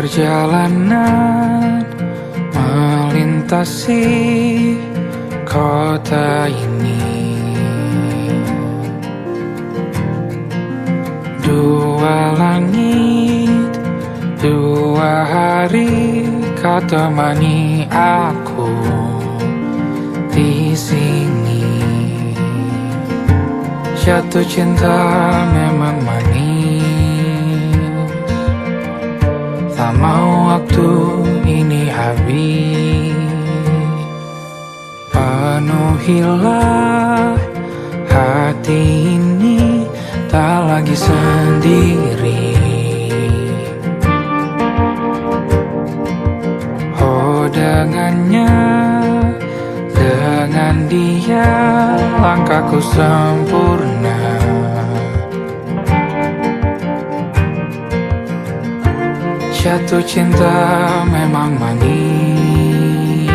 Perjalanan melintasi kota ini, dua langit, dua hari kau temani aku di sini. Jatuh cinta memang manis, tak mau waktu ini habis. Penuhilah hati ini, tak lagi sendiri. Oh dengannya, dengan dia langkahku sempurna. Jatuh cinta memang manis,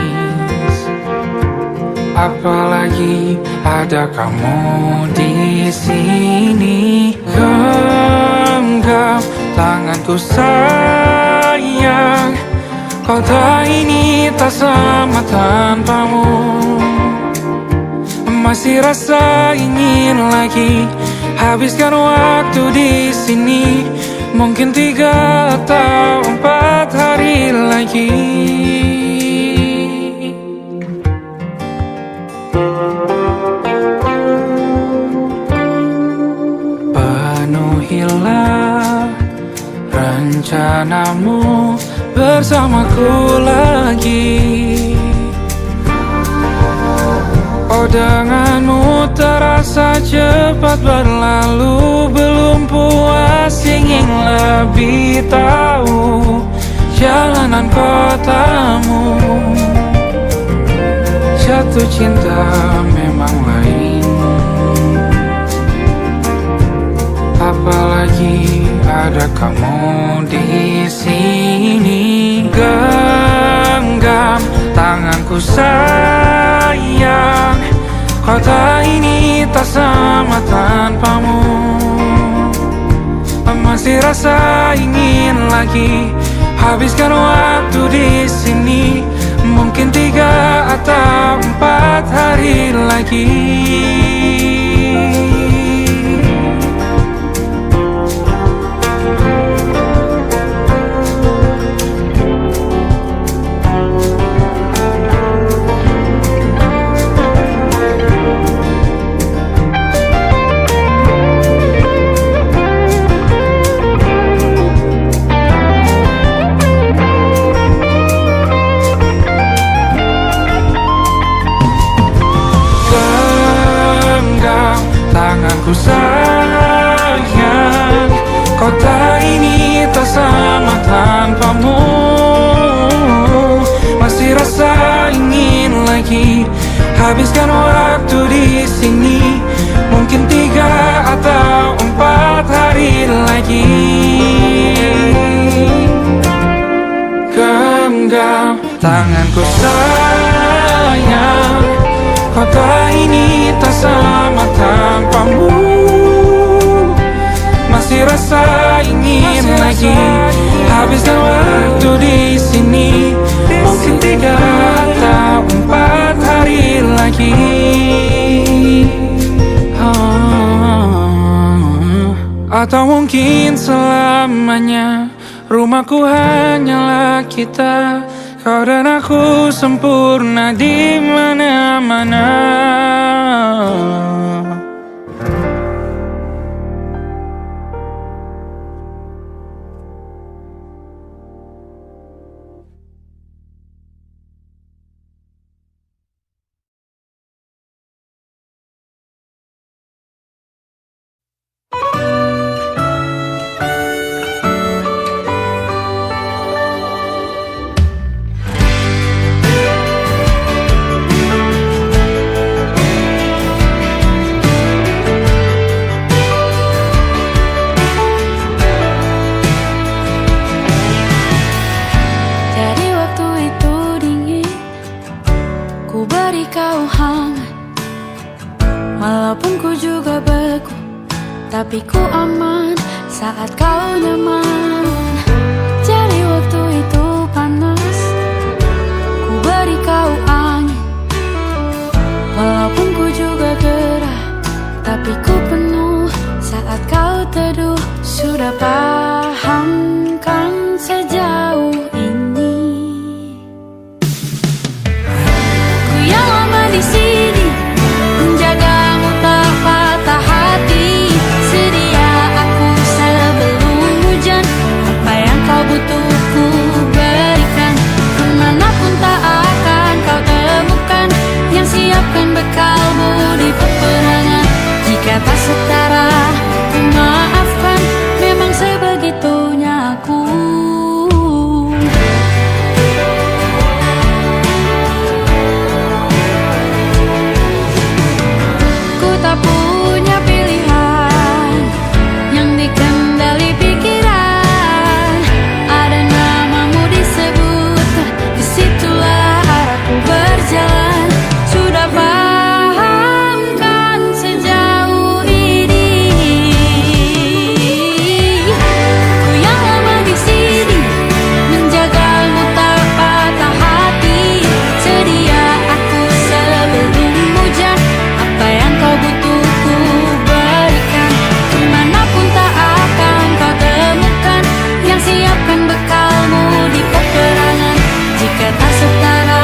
apalagi ada kamu di sini. Genggam tanganku sayang, kota ini tak sama tanpamu. Masih rasa ingin lagi habiskan waktu di sini. Mungkin 3 atau 4 hari lagi. Penuhilah rencanamu bersamaku lagi. Oh denganmu terasa cepat berlalu, belum puas ingin lebih tahu jalanan kotamu. Jatuh cinta memang lain, apalagi ada kamu di sini. Genggam tanganku sayang, kota ini tak sama tanpamu. Masih rasa ingin lagi habiskan waktu di sini. Mungkin 3 atau 4 hari lagi. Tanganku sayang, kota ini tak sama tanpamu. Masih rasa ingin lagi habiskan waktu di sini. Mungkin 3 atau 4 hari lagi. Genggam tanganku sayang, kota ini tak sama tanpamu. Masih rasa ingin lagi habiskan waktu di sini. Mungkin 3 atau 4 hari lagi. Atau mungkin selamanya. Rumahku hanyalah kita, kau dan aku sempurna di mana-mana. Tapi ku aman saat kau nyaman. Jadi waktu Jika tak setara, ku maafkan. Memang sebegitunya aku. Ku tak punya pilihan yang dikendali pikiran. Ada namamu disebut, disitulah arahku berjalan. Sudah paham kan sejauh ini, ku yang lama di sini menjagamu tak patah hati. Sedia aku sebelum hujan, apa yang kau butuh ku berikan. Kemanapun tak akan kau temukan, yang siapkan bekalmu di peperangan. Jika tak setara,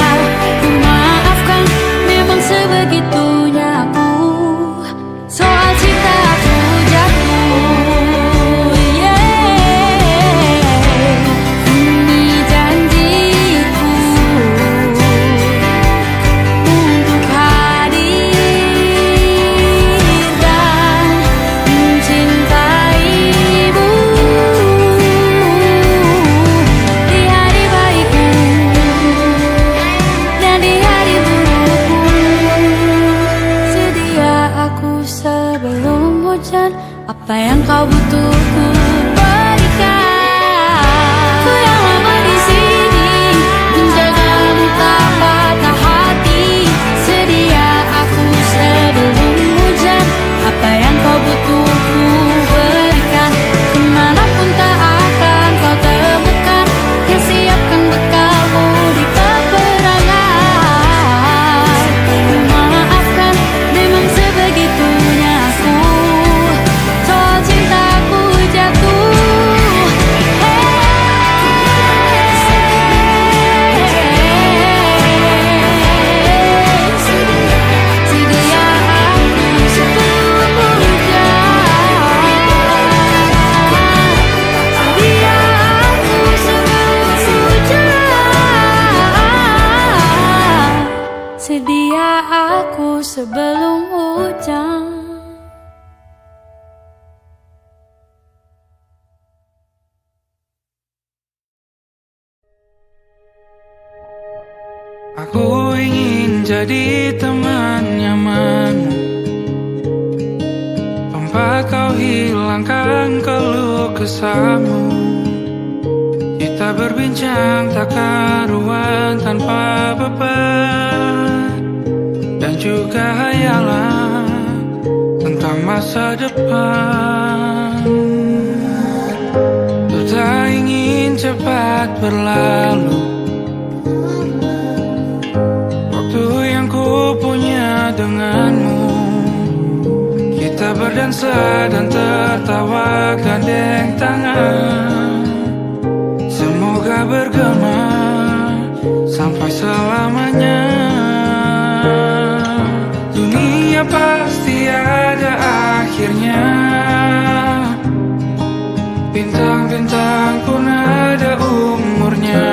ku maafkan. Memang sebegitunya aku. Soal cinta aku jatuh, ini janjiku untuk hadir dan mencintaimu di hari baikku dan di hari burukku. Sedia aku sebelum hujan, apa yang kau butuh ku berikan. Ku yang lama di sini menjagamu tak patah hati. Sedia aku sebelum hujan, apa yang kau butuh ku berikan. Kemanapun tak akan kau temukan, yang siapkan bekalmu di peperangan. Ku maafkan, memang sebegitunya aku. Soal cintaku jatuh, sedia aku sebelum hujan. Sedia aku sebelum hujan. Sedia aku sebelum hujan. Aku ingin jadi teman nyamanmu, tempat kau hilangkan keluh kesahmu. Kita berbincang tak karuan tanpa beban, dan juga hayalan tentang masa depan. Ku tak ingin cepat berlalu waktu yang ku punya denganmu. Kita berdansa dan tertawa gandeng tangan. Semoga bergema sampai selamanya. Dunia pasti ada akhirnya, bintang-bintang pun ada umurnya.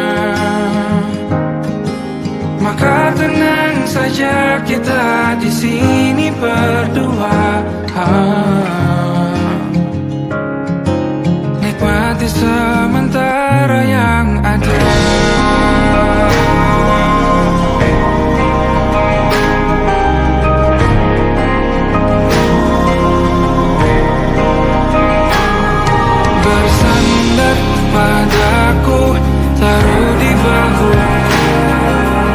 Maka tenang saja kita di sini berdua. Nikmati sementara yang ada. Bersandar padaku, taruh di bahu,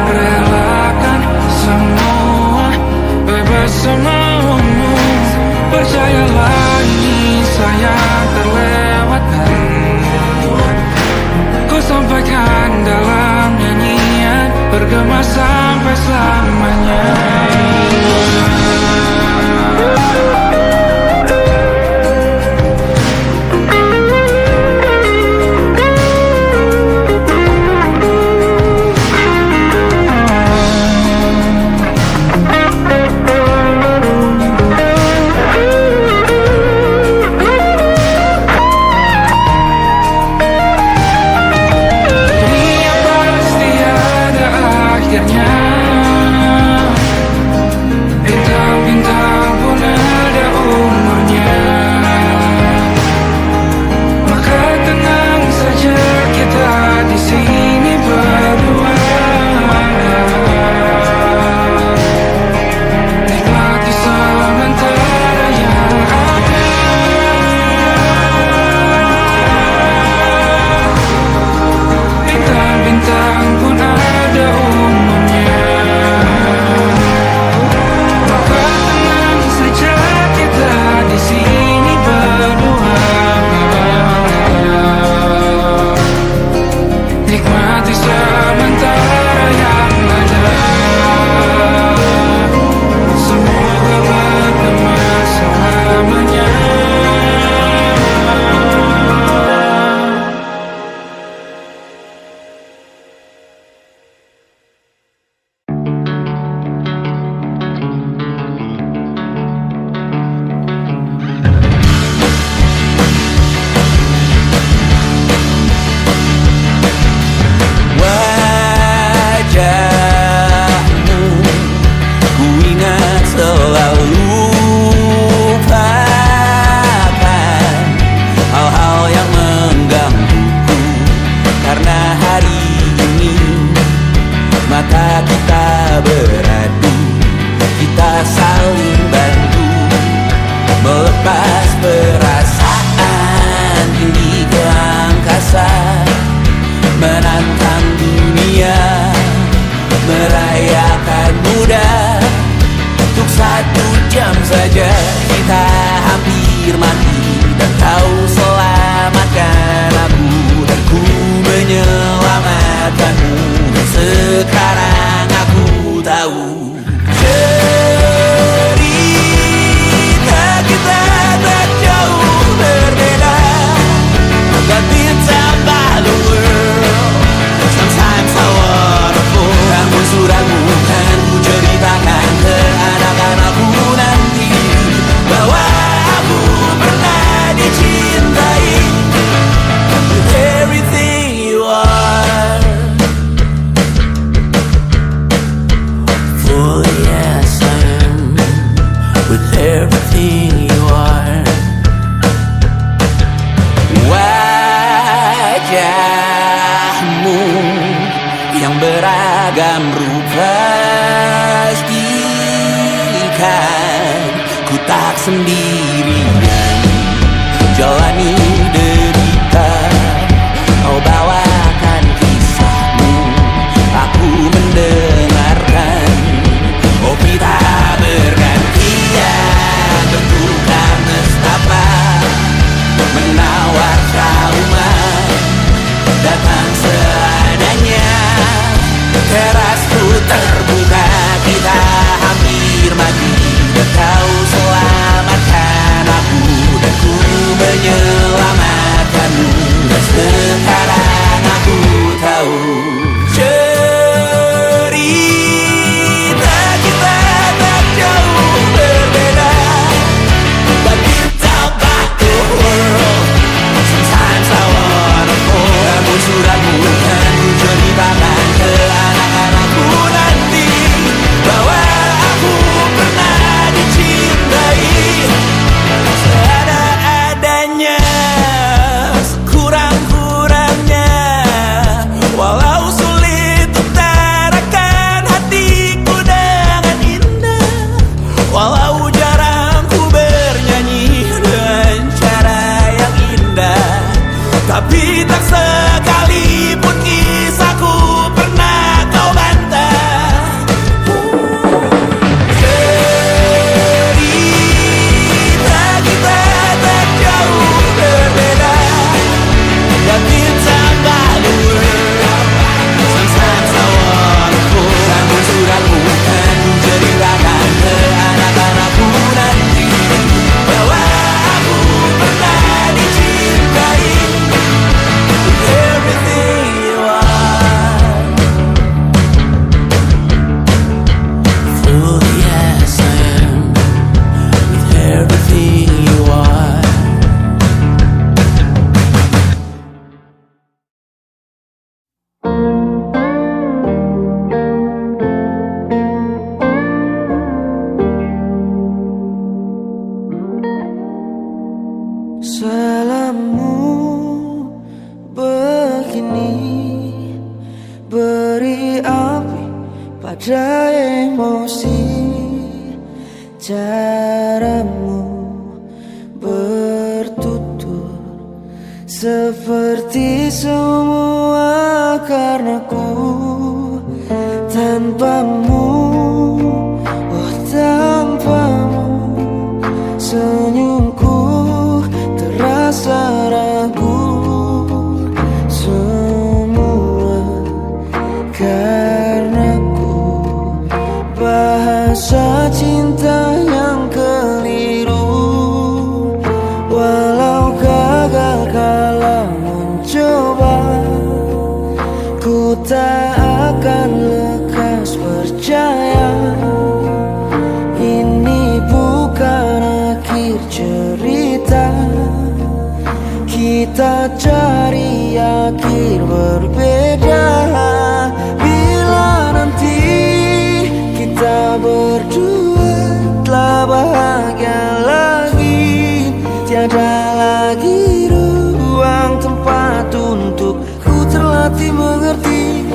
relakan semua, bebas semaumu. Percaya beragam rupa. Pastikan ku tak sendirian jalani derita. Kau bawakan kisahmu, aku mendengarkan. Oh kita bergantian bertukar nestapa, menawar trauma datang seadanya. Terasku terbuka, kita hampir mati, dan kau selamatkan aku, dan ku menyelamatkanmu. Dan sekarang aku tahu cerita kita tak jauh berbeda. But you talk about the world, sometimes I wanna fall. Namun suratmu kan ku ceritakan ke anak-anakku nanti, bahwa aku pernah dicintai seada-adanya, sekurang-kurangnya. Walau sulit utarakan hatiku dengan indah, walau jarang ku bernyanyi dengan cara yang indah, tapi tak sekalipun kisahku pernah kau bantah. Cerita kita tak jauh berbeda, but it's about the world. Sometimes I wanna fall. Namun suratmu kan ku ceritakan ke anak-anakku nanti, bahwa aku pernah dicintai. Everything you are, fully as I am, with everything you are. Salammu begini, beri api pada emosi. Caramu bertutur seperti semua karenaku. Tanpamu, oh tanpamu, senyumku terasa ragu. Semua karenaku, bahasa cinta yang keliru. Walau gagal kala mencoba, ku tak akan lekas percaya. Ini bukan akhir cerita, kita cari akhir berbeda. Bila nanti kita berdua telah bahagia lagi, tiada lagi ruang tempat untuk ku terlatih mengerti.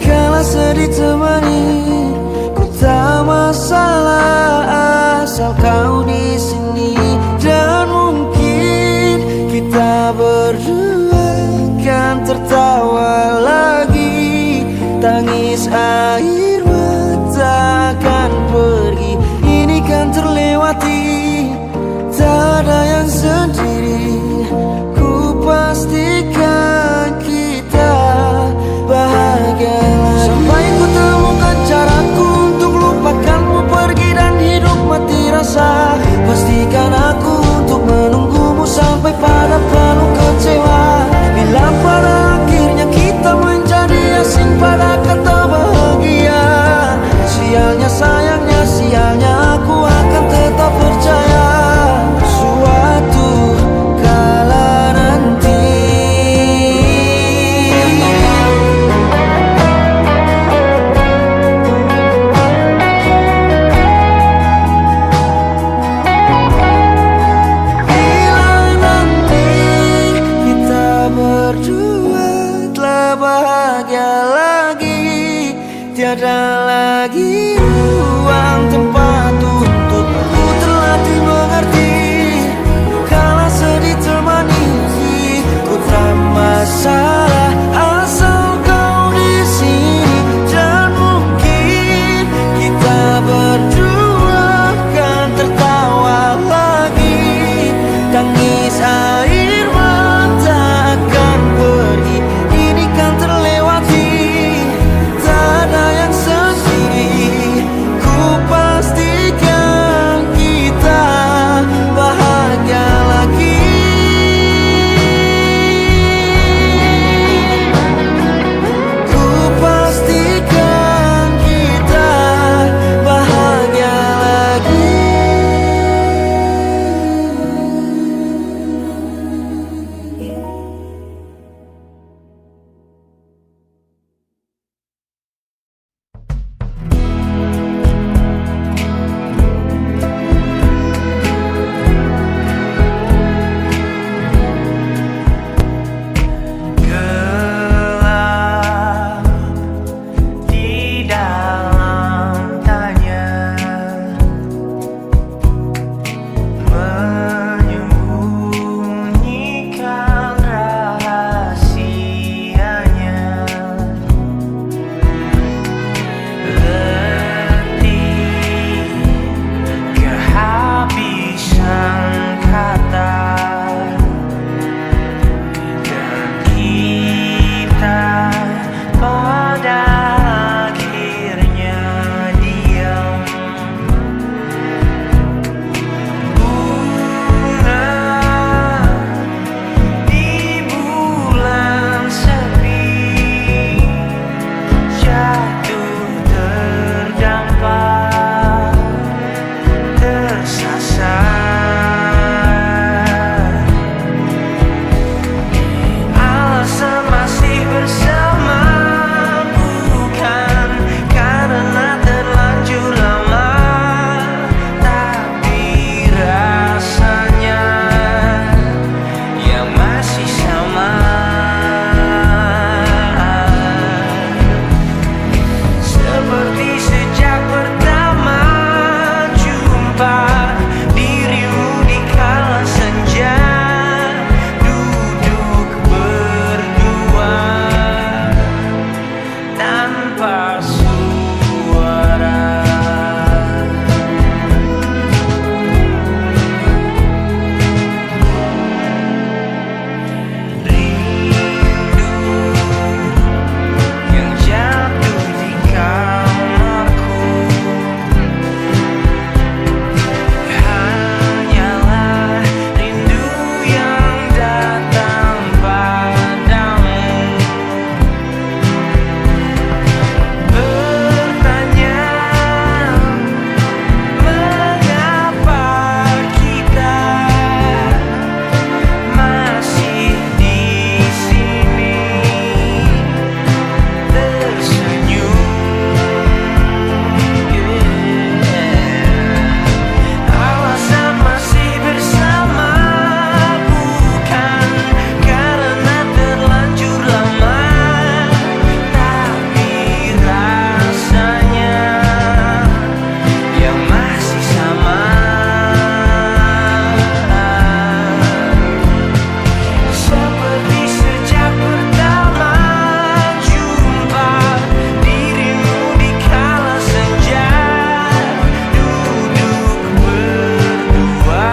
Kala sedih temani, ku tak masalah asal kau di sini. Dan mungkin kita berdua kan tertawa lagi, tangis air mata akan pergi. Ini kan terlewati, tak ada yang sendiri. Ku pastikan kita bahagia lagi. Sampai ku temukan caraku untuk lupakanmu, pergi dan hidup mati rasa. Pastikan aku untuk menunggumu sampai pada penuh kecewa. Bila pada akhirnya kita menjadi asing pada kata bahagia, sialnya sayangnya sialnya aku akan tetap percaya. Suatu kala nanti berdua telah bahagia lagi, tiada lagi ruang tempat untukku terlatih mengerti. Kala sedih termanisi, ku tak masalah asal kau di sini. Dan mungkin kita berdua kan tertawa lagi. Tangis air mata akan pergi, ini kan terlewati. Tak ada yang sendiri, ku pastikan kita bahagia lagi. Ku pastikan kita bahagia lagi. Gelap di dalam tanya, menyembunyikan rahasianya. Letih, kehabisan kata, dan kita pada akhirnya diam. Bunga di bulan sepi, jatuh terdampar, tersasar. Alasan masih bersama bukan karena terlanjur lama, tapi rasanya yang masih sama. Seperti sejak pertama jumpa dirimu di kala senja, duduk berdua tanpa suara. Rindu yang jatuh di kamarku hanyalah rindu yang datang padamu. Bertanya mengapa kita masih di sini, tersenyum. Alasan masih bersama bukan karena terlanjur lama, tapi rasanya yang masih sama. Seperti sejak pertama jumpa dirimu di kala senja, duduk berdua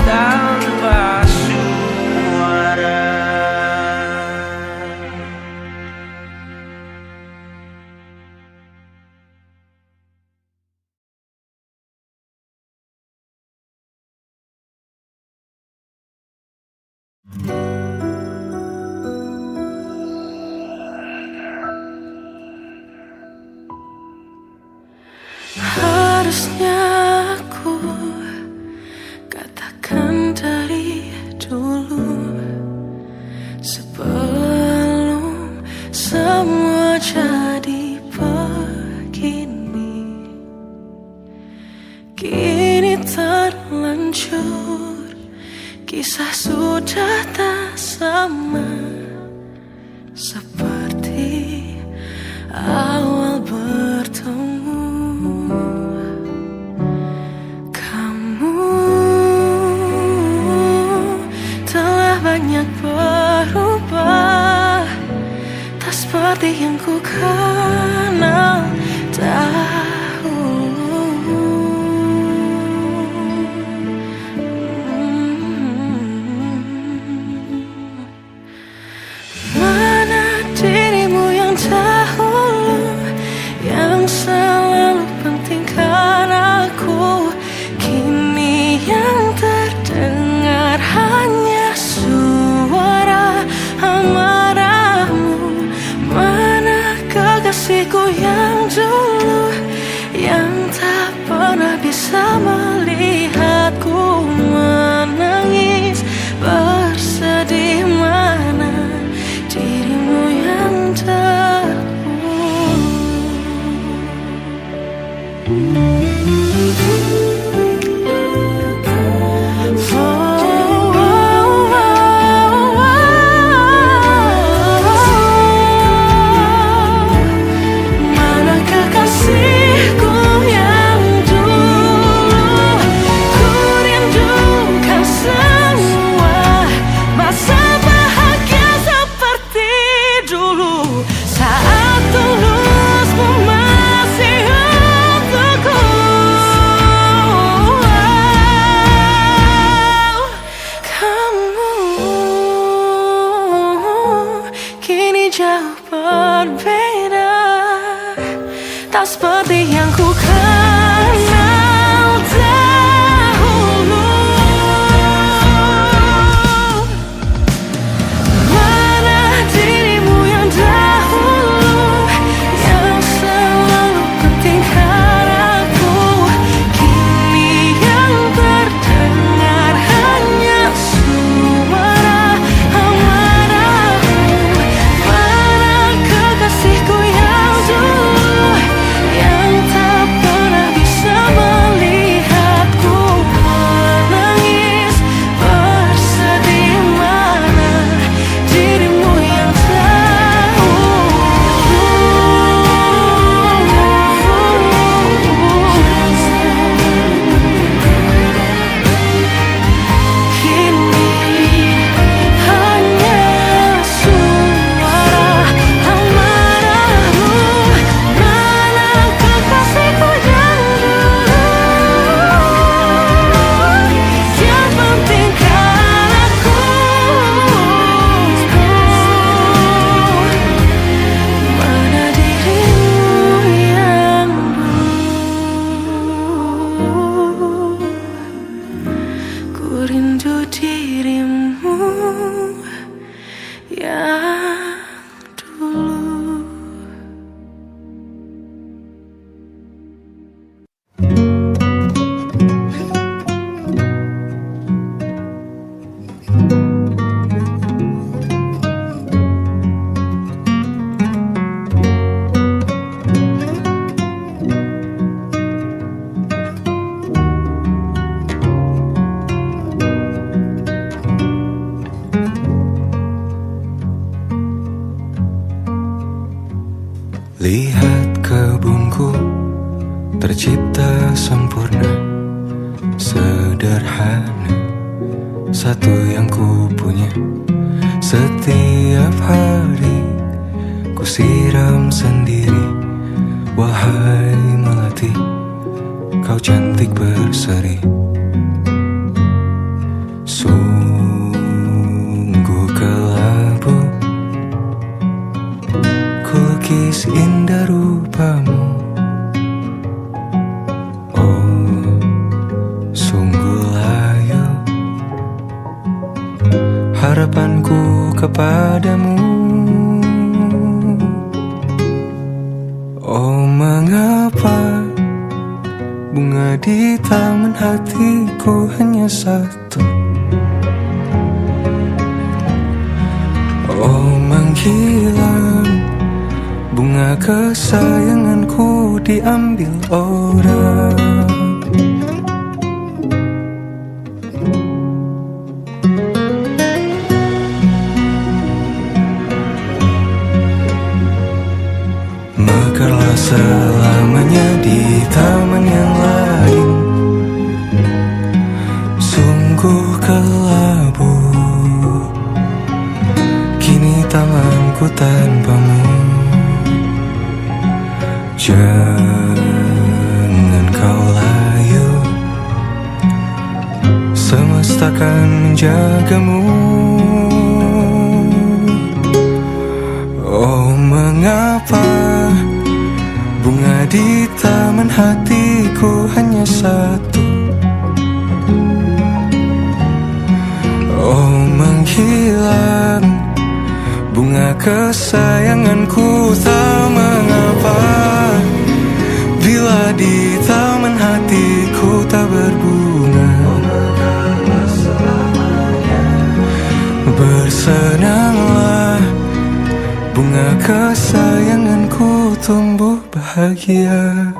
tanpa suara. Harusnya aku katakan dari dulu, sebelum semua jadi begini. Kini terlanjur, kisah sudah tak sama seperti seperti yang ku kenal dahulu. Mana dirimu yang dahulu, yang selalu pentingkan aku. Kini yang terdengar hanya suara amarahmu. Mana kekasihku yang dulu, yang tak pernah bisa melihatku menangis bersedih. Mana dirimu yang dahulu. Mana kekasihku yang dulu, ku rindukan semua masa bahagia seperti dulu, saat tulusmu masih untukku. Kamu kini jauh berbeda, tak seperti yang ku kenal dahulu. Mana dirimu yang dahulu, yang selalu pentingkan aku. Kini yang terdengar hanya suara amarahmu. Mana kekasihku yang dulu, yang tak pernah bisa melihatku menangis bersedih. Mana dirimu yang kini hanya suara amarahmu. Mana kekasihku yang dulu, yang pentingkan aku. Mana dirimu yang dulu, ku rindu dirimu yang dulu. Lihat kebunku tercipta sempurna, sederhana, satu yang ku punya. Setiap hari ku siram sendiri. Wahai melati, kau cantik berseri. Sungguh kelabu kulukis indah rupamu. Oh, sungguh layu harapanku kepadamu. Oh, mengapa bunga di taman hatiku hanya satu? Oh, menghilang bunga kesayanganku diambil orang. Mekarlah selamanya di taman yang lain. Sungguh kelabu kini tamanku tanpamu. Jangan kau layu, semesta akan menjagamu. Oh, mengapa bunga di taman hatiku hanya satu? Oh, menghilang bunga kesayanganku, tak mengapa bila di taman hatiku tak berbunga. Bersenanglah, bunga kesayanganku tumbuh bahagia.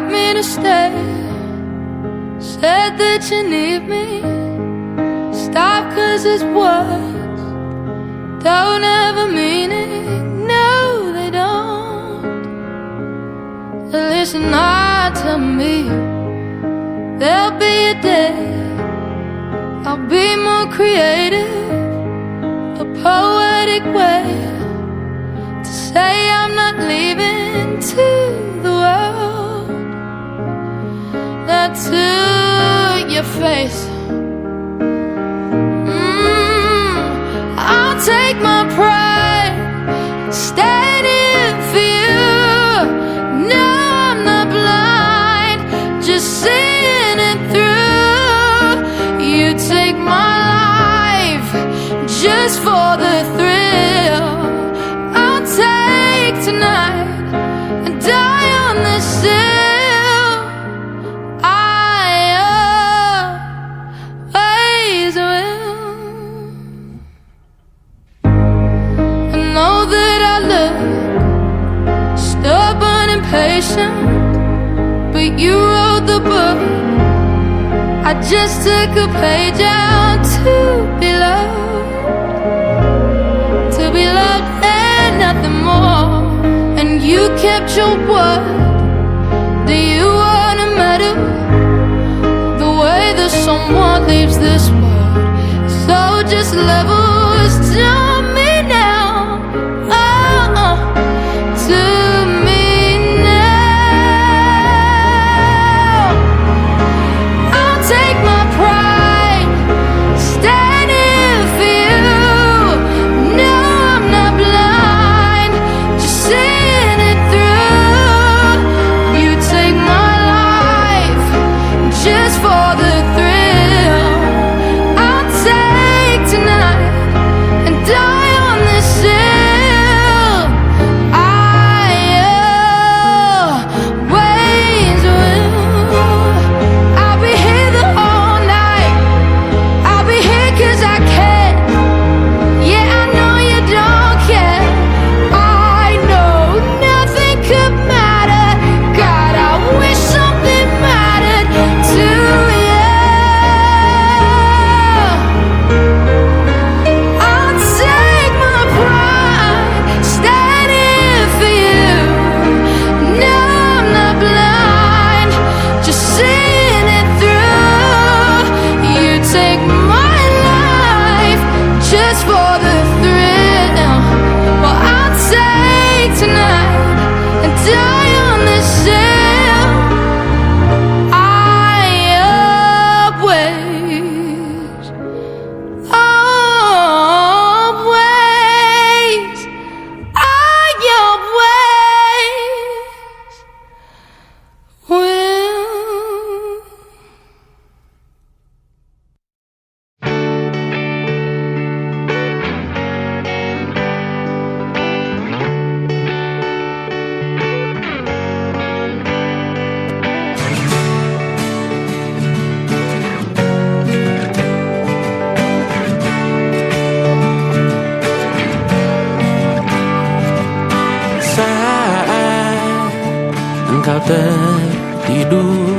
got me to stay. Said that you need me. Stop 'cause it's words don't ever mean it. No, they don't. Listen hard to me. There'll be a day I'll be more creative, a poetic way to say I'm not leaving to the world. Not to your face. I'll take my pride, stand in for you. No, I'm not blind, just seeing it through. You take my life just for the thrill. I'll take tonight and die on this hill. I always will. I know that I look stubborn and patient, but you wrote the book. I just took a page out to be loved and nothing more. And you kept your word. Do you wanna medal the way that someone leaves this world? So just levels to me now. To me now. I'll take my pride, stand in for you. No, I'm not blind, just seeing it through. You take my life just for the thrill. I'll take tonight and die on this hill. I always will. I'll be here the whole night. I'll be here 'cause I can. Yeah, I know you don't care. I know nothing could matter. God, I wish something mattered to you. I'll take my pride, stand in for you. No, I'm not blind, just seeing it through. You take my life just for the thrill. Well, I'll take tonight and die on this hill. I always, always, I always will. Saat engkau tertidur,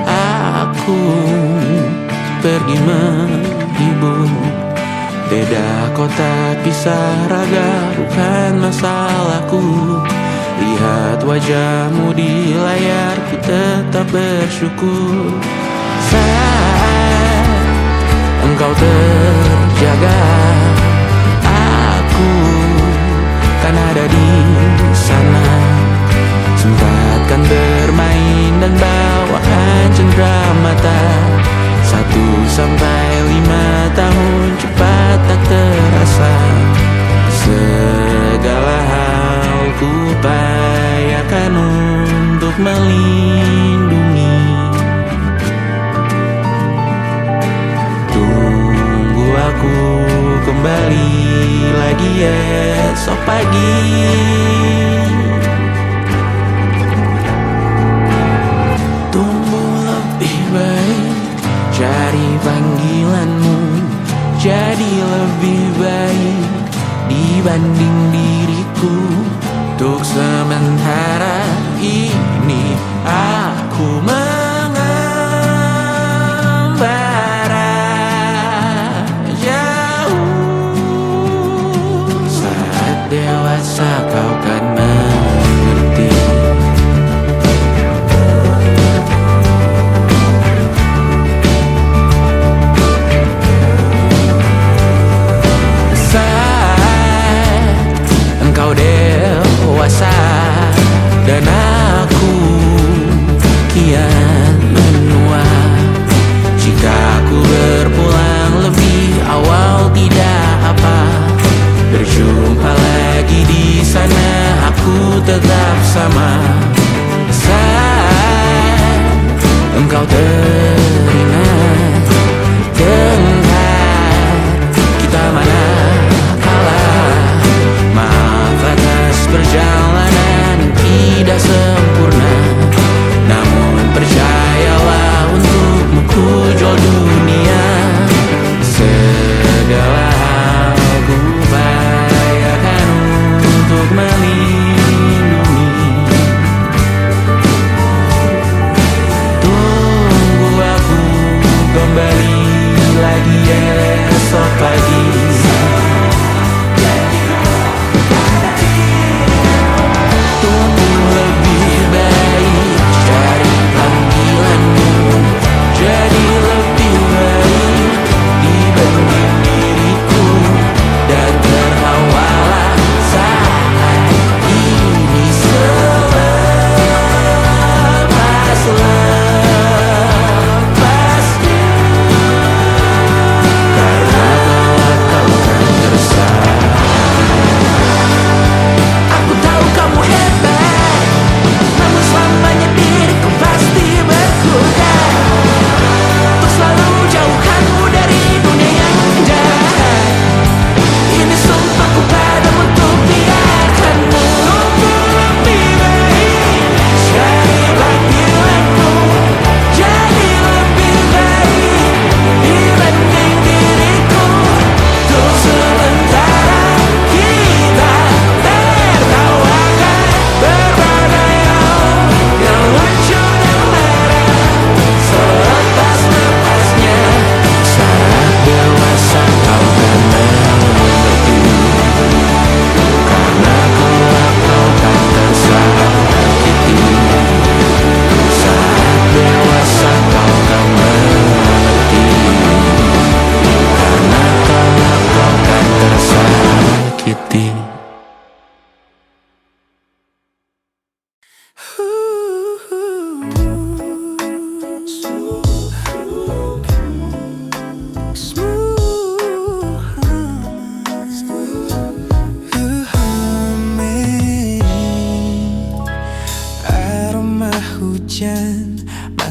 aku pergi menghibur. Beda kota, pisah raga, bukan masalahku. Lihat wajahmu di layar, ku tetap bersyukur. Saat engkau terjaga, aku kan ada di sana. Sempatkan bermain dan bawaan cenderamata. 1-5 tahun cepat tak terasa. Segala hal ku upayakan untuk melindungi. Tunggu aku kembali lagi esok pagi. Tumbuh lebih baik, cari panggilanmu, jadi lebih baik dibanding diriku. Untuk sementara sementara ini aku mengembara jauh. Saat dewasa kau kan mengerti. Engkau dewasa dan aku kian menua. Jika aku berpulang lebih awal tidak apa, berjumpa lagi di sana aku tetap sama. Saat engkau teringat tengah kita mana perjalanan tidak sempurna, namun percayalah untukmu ku jual dunia. Segala hal ku upayakan untuk melindungi. Tunggu aku kembali lagi esok pagi.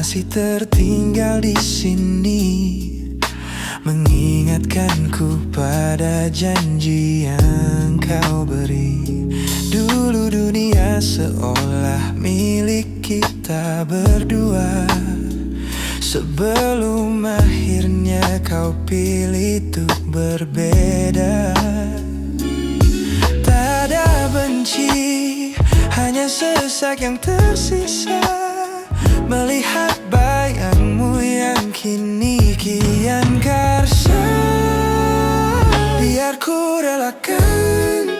Masih tertinggal di sini, mengingatkanku pada janji yang kau beri. Dulu dunia seolah milik kita berdua, sebelum akhirnya kau pilih untuk berbeda. Tak ada benci, hanya sesak yang tersisa, melihat bayangmu yang kini kian karsa. Biar ku relakan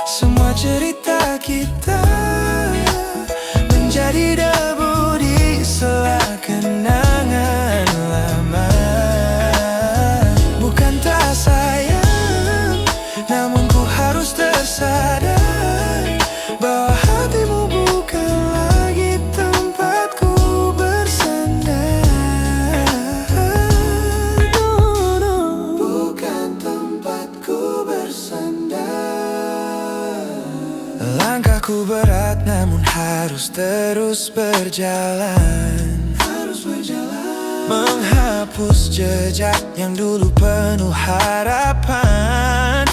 semua cerita kita menjadi debu di sela kenangan lama. Bukan tak sayang, namun ku harus tersadar bahwa hatimu bukan lagi tempatku bersandar. Bukan tempatku bersandar. Langkahku berat namun harus terus berjalan, menghapus jejak yang dulu penuh harapan.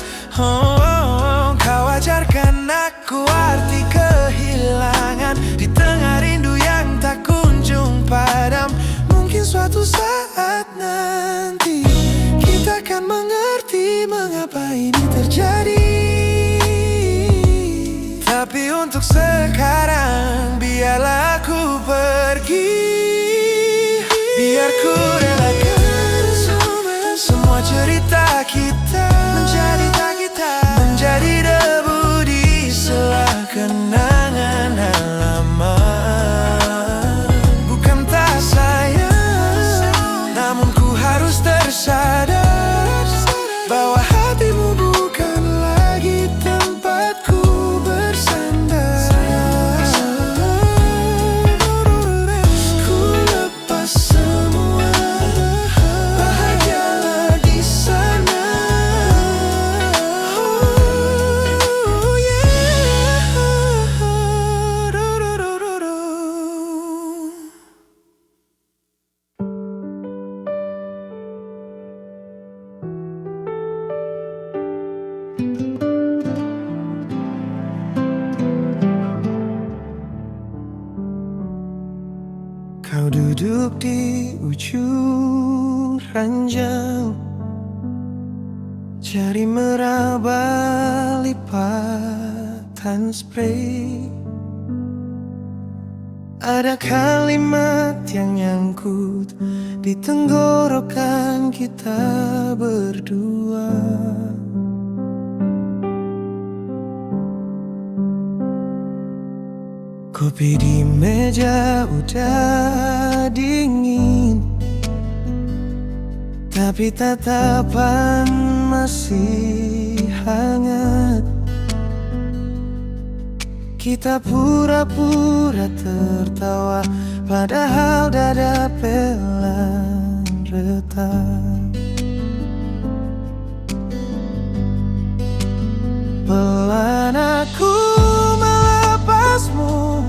Kau ajarkan aku arti kehilangan di tengah rindu yang tak kunjung padam. Mungkin suatu saat nanti kita akan mengerti mengapa ini terjadi. Tapi untuk sekarang biarlah aku pergi. Biar ku relakan semua cerita kita menjadi debu di sela kenangan halaman. Bukan tak sayang, namun ku harus tersadar bahwa hatimu bukan lagi tempatku bersandar. Ku lepas semua, bahagialah di sana. Oh yeah. Kau duduk di ujung ranjang, jari meraba lipatan spray. Ada kalimat yang nyangkut di tenggorokan kita berdua. Kopi di meja udah dingin, tapi tatapan masih hangat. Kita pura-pura tertawa, padahal dada pelan retak. Pelan aku melepasmu,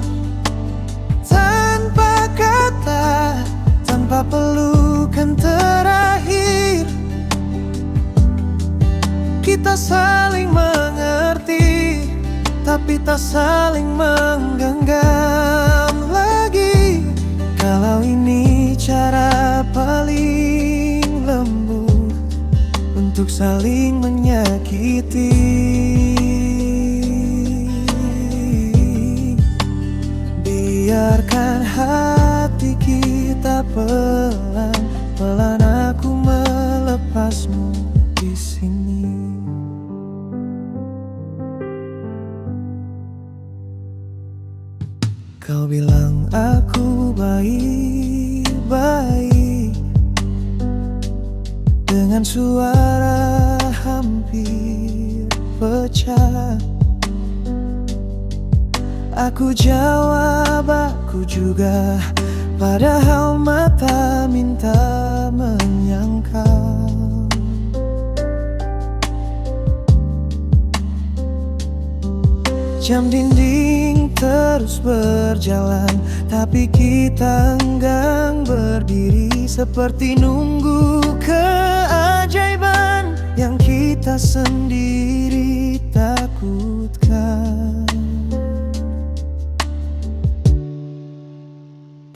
tanpa kata, tanpa pelukan terakhir. Kita saling mengerti, tapi tak saling menggenggam lagi. Kalau ini cara paling lembut untuk saling menyakiti. Biarkan hati kita pelan-pelan aku melepasmu di sini. Kau bilang aku baik-baik, dengan suara hampir pecah. Aku jawab aku juga, padahal mata minta menyangkal. Jam dinding terus berjalan, tapi kita enggan berdiri, seperti nunggu keajaiban yang kita sendiri takutkan.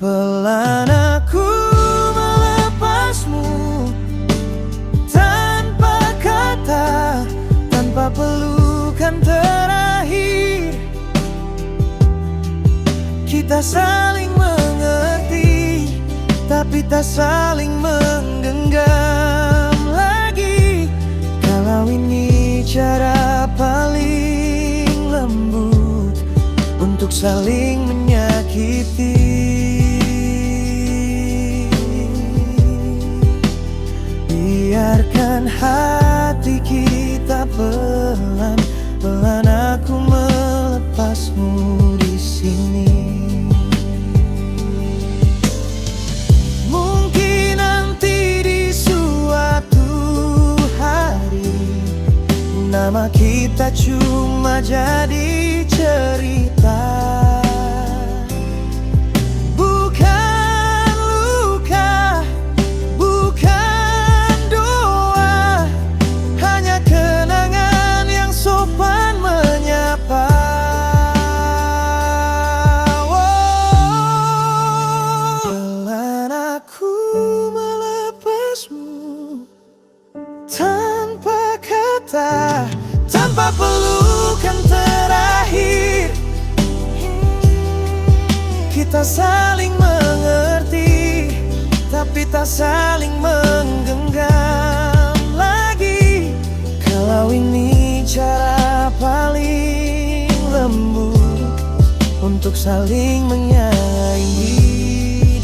Pelan aku melepasmu, tanpa kata, tanpa pelukan terakhir. Kita saling mengerti, tapi tak saling menggenggam lagi. Kalau ini cara paling lembut untuk saling menyakiti. Biarkan hati kita pelan-pelan aku melepasmu di sini. Mungkin nanti di suatu hari nama kita cuma jadi cerita. kita saling mengerti, tapi tak saling menggenggam lagi. Kalau ini cara paling lembut untuk saling menyayangi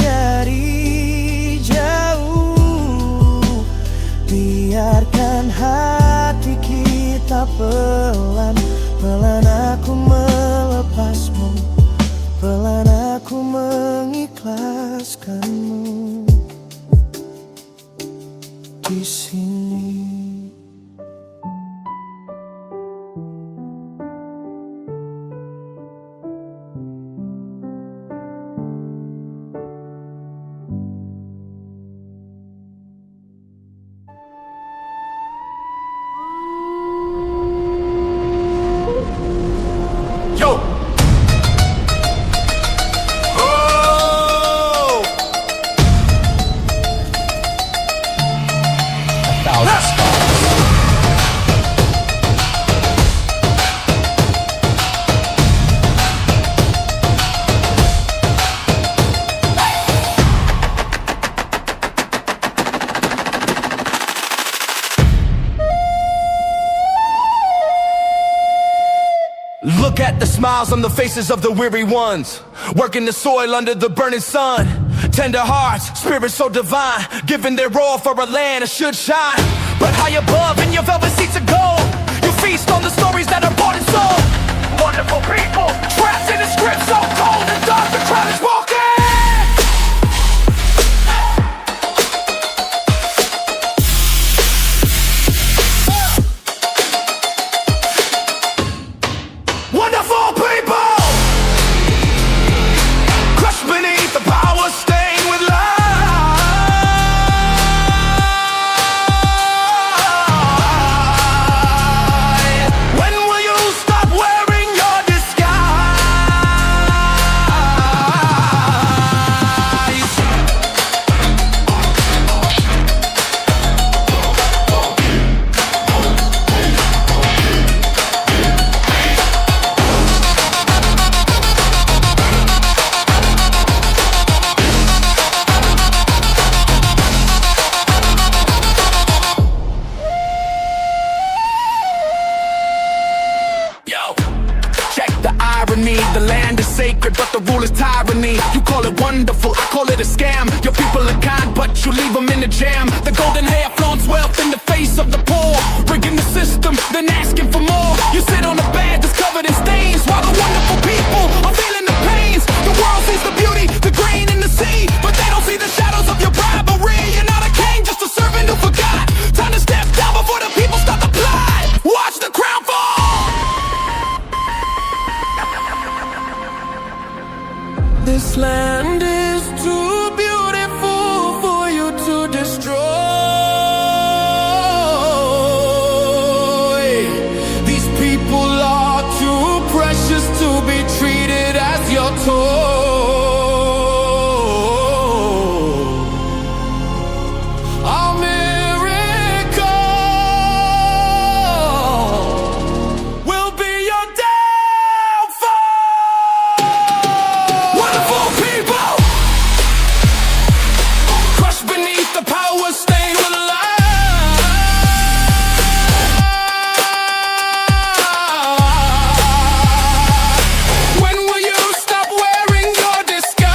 dari jauh, biarkan hati kita pelan-pelan aku melepasmu, pelan aku mengikhlaskanmu di sini. Yo! Oh! Look at the smiles on the faces of the weary ones, working the soil under the burning sun. Tender hearts, spirits so divine, giving their all for a land that should shine. But high above in your velvet seats of gold, you feast on the stories that are bought and sold. Wonderful people, trapped in a script so cold and dark, the crowd is walking. Wonderful people, crushed beneath the power stained with light. When will you stop wearing your disguise? Yo, check the irony. The land is sacred, but the rule is tyranny. You call it wonderful, I call it a scam. Your people are kind, but you leave them in the jam. The golden hair flaunts wealth in the face of the poor, rigging the system, then asking for more. You sit on a bed that's covered in stains, while the wonderful people are feeling the pains. The world sees the beauty, the grain in the sea, but they don't see the shadows of your bribery. You're not a king, just a servant who forgot. Time to step down before the people start to plot. Watch the crown fall. This land is too beautiful for you to destroy. These people are too precious to be treated as your toy. A miracle will be your downfall. Wonderful people, crushed beneath the power stained with light. When will you stop wearing your disguise?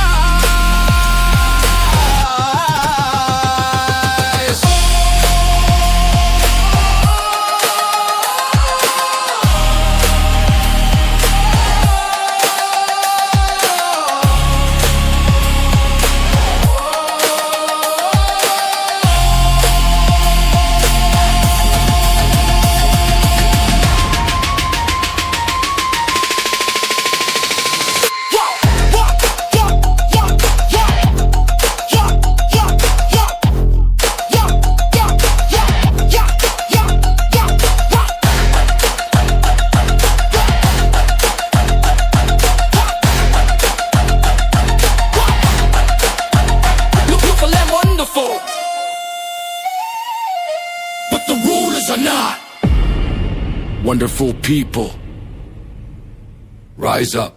Beautiful and wonderful, but the rulers are not. Wonderful people, rise up.